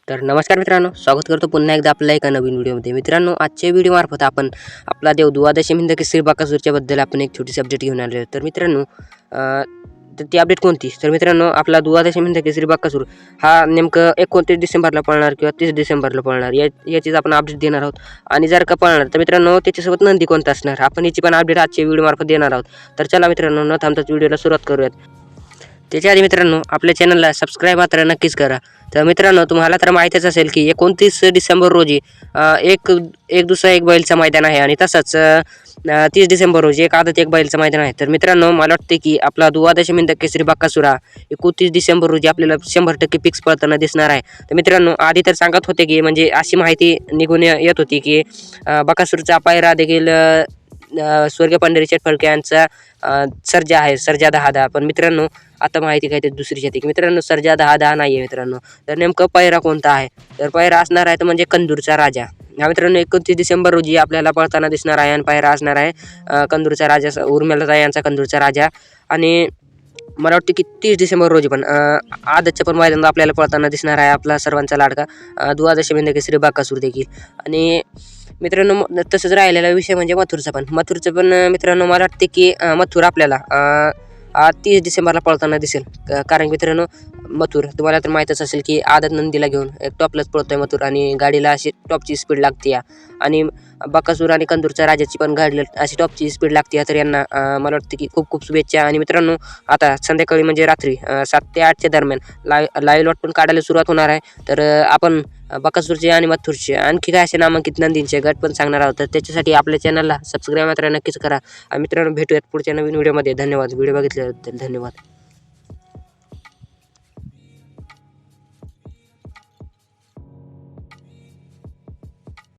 तर नमस्कार मित्रांनो, स्वागत करतो पुन्हा एकदा आपल्या एका नवीन व्हिडिओमध्ये. मित्रांनो, आजच्या व्हिडिओमार्फत आपण आपला देव द्वादशी हिंद केसरी बकासूरच्या बद्दल आपण एक छोटीशी अपडेट घेऊन आलो आहे. तर मित्रांनो, तर ती अपडेट कोणती? तर मित्रांनो, आपला द्वादशी हिंद केसरी बकासूर हा नेमकं 29 डिसेंबरला पळणार किंवा 30 डिसेंबरला पळणार याचीच आपण अपडेट देणार आहोत. आणि जर का पळणार तर मित्रांनो, त्याच्यासोबत नंदी कोणता असणार आपण याची पण अपडेट आजच्या व्हिडिओमार्फत देणार आहोत. तर चला मित्रांनो, न थांबताच व्हिडिओला सुरुवात करूयात. त्याच्या आधी मित्रांनो, आपल्या चॅनलला सबस्क्राईब मात्र नक्कीच करा. तर मित्रांनो, तुम्हाला तर माहीतच असेल की 29 डिसेंबर रोजी एक एक दुसरा एक बैलचं मैदान आहे आणि तसंच 30 डिसेंबर रोजी एक आदत एक बैलचं मैदान आहे. तर मित्रांनो, मला वाटते की आपला द्वादशी हिंद केसरी बकासूर हा 29 डिसेंबर रोजी आपल्याला 100% फिक्स पळताना दिसणार आहे. तर मित्रांनो, आधी तर सांगत होते की म्हणजे अशी माहिती निघून येत होती की बकासूरचा पायरा देखील स्वर्गीय पंढरी शेटफळके यांचा सर्जा आहे, सर्जा 10-10. पण मित्रांनो, आता माहिती काय ते दुसरीच येते की मित्रांनो, सर्जा 10-10 नाही आहे मित्रांनो. तर नेमकं पायरा कोणता आहे? तर पायरा असणार आहे तो म्हणजे कंदूरचा राजा. हा मित्रांनो, 29 डिसेंबर रोजी आपल्याला पळताना दिसणार आहे आणि पायरा असणार आहे कंदूरचा राजा, उर्मिला यांचा कंदूरचा राजा. आणि मला वाटतं की 30 डिसेंबर रोजी पण आदतच्या पण मैदानात आपल्याला पळताना दिसणार आहे आपला सर्वांचा लाडका द्वादशी हिंद केसरी बकासूर देखील. आणि मित्रांनो, तसंच राहिलेला विषय म्हणजे मथुरचा पण. मथुरचं पण मित्रांनो, मला वाटते की मथुर आपल्याला 30 डिसेंबरला पळताना दिसेल. कारण मित्रांनो, मथुर तुम्हाला तर माहीतच असेल की आदत नंदीला घेऊन एक टॉपलाच पळतोय मथुर आणि गाडीला अशी टॉपची स्पीड लागते या. आणि बकासूर आणि कंदूरच्या राजाची पण गाडीला अशी टॉपची स्पीड लागते. तर यांना मला वाटतं की खूप खूप शुभेच्छा. आणि मित्रांनो, आता संध्याकाळी म्हणजे रात्री 7 ते 8च्या दरम्यान लाईव्ह लॉट पण काढायला सुरुवात होणार आहे. तर आपण बकासूरचे आणि मथुरचे आणखी काय असे नामांकित नंदींचे गट पण सांगणार आहोत. तर त्याच्यासाठी आपल्या चॅनलला सबस्क्राईब मात्र नक्कीच करा. मित्रांनो, भेटूयात पुढच्या नवीन व्हिडिओमध्ये. धन्यवाद. व्हिडिओ बघितल्याबद्दल धन्यवाद.